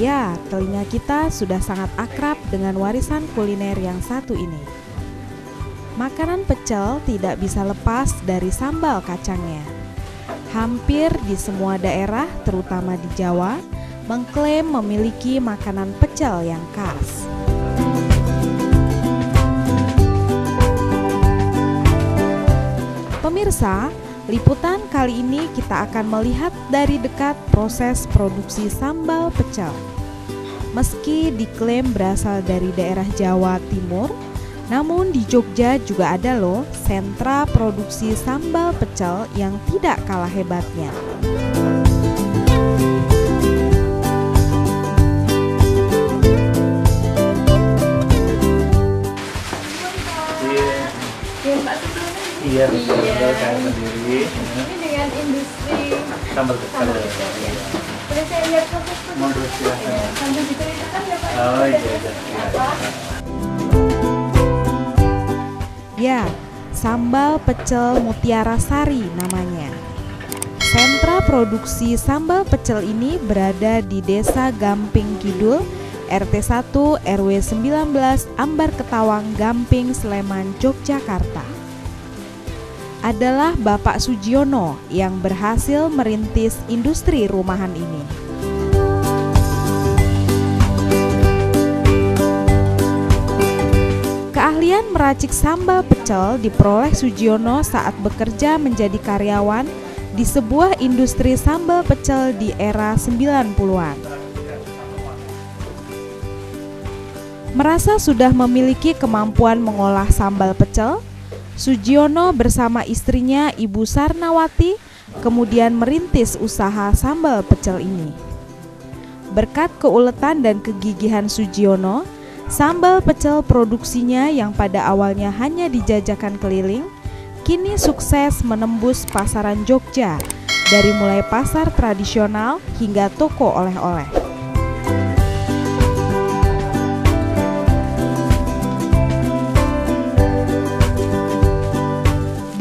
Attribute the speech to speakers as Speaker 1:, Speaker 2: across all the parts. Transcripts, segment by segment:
Speaker 1: Ya, telinga kita sudah sangat akrab dengan warisan kuliner yang satu ini. Makanan pecel tidak bisa lepas dari sambal kacangnya. Hampir di semua daerah, terutama di Jawa, mengklaim memiliki makanan pecel yang khas. Pemirsa, liputan kali ini kita akan melihat dari dekat proses produksi sambal pecel. Meski diklaim berasal dari daerah Jawa Timur, namun di Jogja juga ada loh sentra produksi sambal pecel yang tidak kalah hebatnya.
Speaker 2: Iya, saya sendiri.
Speaker 3: Ini dengan industri
Speaker 2: Sambal pecel.
Speaker 3: Boleh saya lihat proses
Speaker 2: Monggo silakan.
Speaker 3: sambil diceritakan ya Pak?
Speaker 2: Oh iya.
Speaker 1: Ya, sambal pecel Mutiara Sari namanya. Sentra produksi sambal pecel ini berada di Desa Gamping Kidul, RT 1 RW 19 Ambar Ketawang, Gamping, Sleman, Yogyakarta. Adalah Bapak Sujiono yang berhasil merintis industri rumahan ini. Keahlian meracik sambal pecel diperoleh Sujiono saat bekerja menjadi karyawan di sebuah industri sambal pecel di era 90-an. Merasa sudah memiliki kemampuan mengolah sambal pecel, Sujiono bersama istrinya Ibu Sarnawati kemudian merintis usaha sambal pecel ini. Berkat keuletan dan kegigihan Sujiono, sambal pecel produksinya yang pada awalnya hanya dijajakan keliling, kini sukses menembus pasaran Jogja, dari mulai pasar tradisional hingga toko oleh-oleh.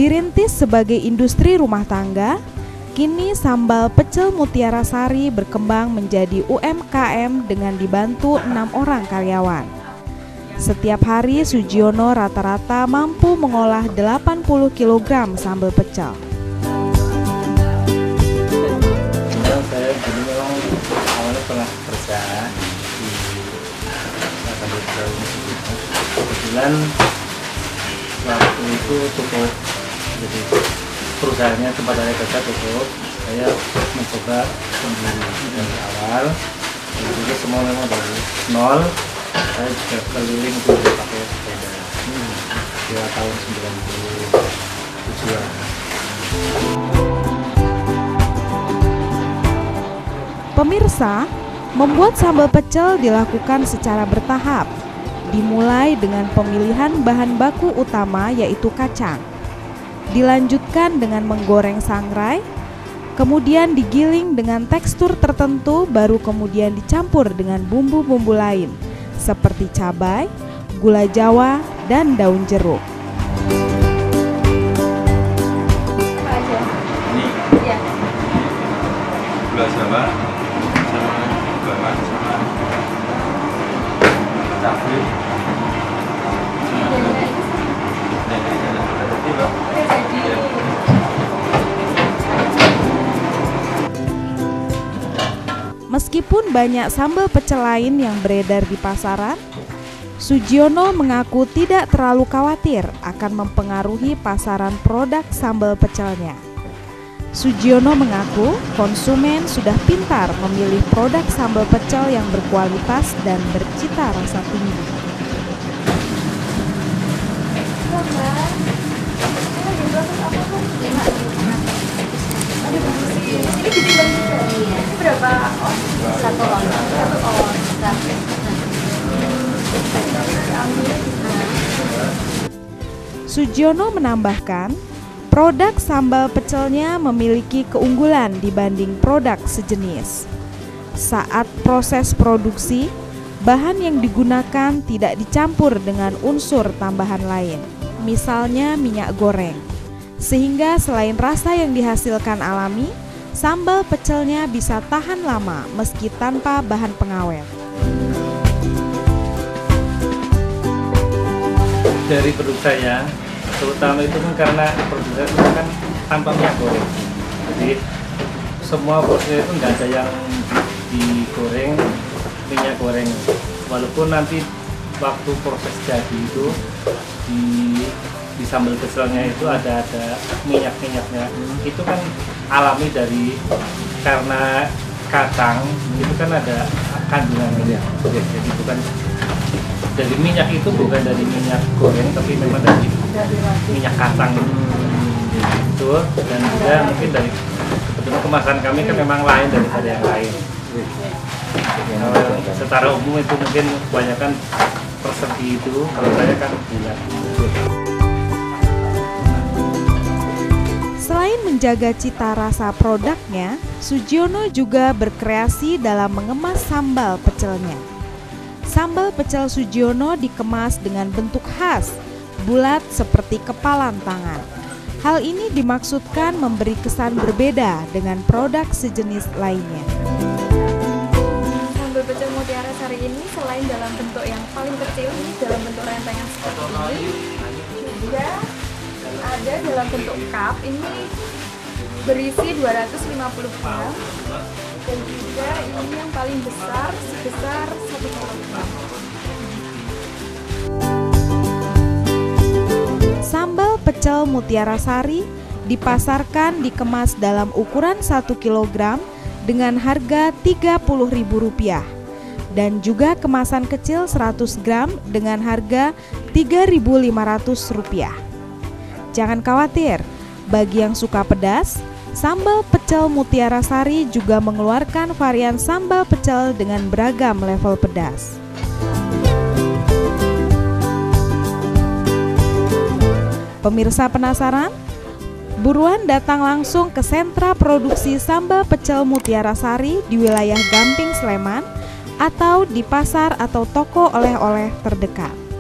Speaker 1: Dirintis sebagai industri rumah tangga, kini sambal pecel Mutiara Sari berkembang menjadi UMKM dengan dibantu 6 orang karyawan. Setiap hari Sujiono rata-rata mampu mengolah 80 kg sambal pecel.
Speaker 2: Saya dulu memang awalnya pernah kerja di sambal pecel ini. Kebetulan waktu itu cukup, jadi perusahaannya tempat saya kerja tutup, saya mencoba sendiri dari awal. Jadi semua memang dari nol. Saya juga keliling itu pakai sepeda. 2 tahun 97-an.
Speaker 1: Pemirsa, membuat sambal pecel dilakukan secara bertahap. Dimulai dengan pemilihan bahan baku utama yaitu kacang. Dilanjutkan dengan menggoreng sangrai, kemudian digiling dengan tekstur tertentu, baru kemudian dicampur dengan bumbu-bumbu lain seperti cabai, gula jawa, dan daun jeruk.
Speaker 3: Apa aja?
Speaker 2: Ini
Speaker 3: Ya.
Speaker 2: gula jawa sama bawang sama cabai.
Speaker 1: Meskipun banyak sambal pecel lain yang beredar di pasaran, Sujiono mengaku tidak terlalu khawatir akan mempengaruhi pasaran produk sambal pecelnya. Sujiono mengaku konsumen sudah pintar memilih produk sambal pecel yang berkualitas dan bercita rasa tinggi.
Speaker 3: Ini dijual juga. Ini berapa on? 1 on. 1 on.
Speaker 1: Sujiono menambahkan, produk sambal pecelnya memiliki keunggulan dibanding produk sejenis. Saat proses produksi, bahan yang digunakan tidak dicampur dengan unsur tambahan lain, misalnya minyak goreng. Sehingga selain rasa yang dihasilkan alami, sambal pecelnya bisa tahan lama meski tanpa bahan pengawet.
Speaker 2: Dari produk saya, terutama itu kan karena produk saya itu kan tanpa minyak goreng. Jadi semua porsinya itu nggak ada yang digoreng minyak goreng. Walaupun nanti waktu proses jadi itu di sambal pecelnya itu ada minyak-minyaknya. Itu kan alami dari karena kacang itu kan ada kandungan minyak. Jadi bukan dari minyak itu bukan dari minyak goreng tapi memang dari minyak kacang itu. Dan juga mungkin dari kebetulan kemasan kami kan memang lain daripada yang lain. Secara umum itu mungkin kebanyakan persegi itu, kalau saya kan bulat.
Speaker 1: Selain menjaga cita rasa produknya, Sugiono juga berkreasi dalam mengemas sambal pecelnya. Sambal pecel Sugiono dikemas dengan bentuk khas, bulat seperti kepalan tangan. Hal ini dimaksudkan memberi kesan berbeda dengan produk sejenis lainnya.
Speaker 3: Sambal pecel Mutiara Sari ini selain dalam bentuk yang paling kecil, ini dalam bentuk rentengan seperti ini, juga ada dalam bentuk cup, ini berisi 250 gram, dan juga ini yang paling besar sebesar 1 kilogram.
Speaker 1: Sambal pecel Mutiara Sari dipasarkan dikemas dalam ukuran 1 kg dengan harga Rp30.000 dan juga kemasan kecil 100 gram dengan harga Rp3.500. Jangan khawatir, bagi yang suka pedas, sambal pecel Mutiara Sari juga mengeluarkan varian sambal pecel dengan beragam level pedas. Pemirsa penasaran? Buruan datang langsung ke sentra produksi sambal pecel Mutiara Sari di wilayah Gamping, Sleman, atau di pasar atau toko oleh-oleh terdekat.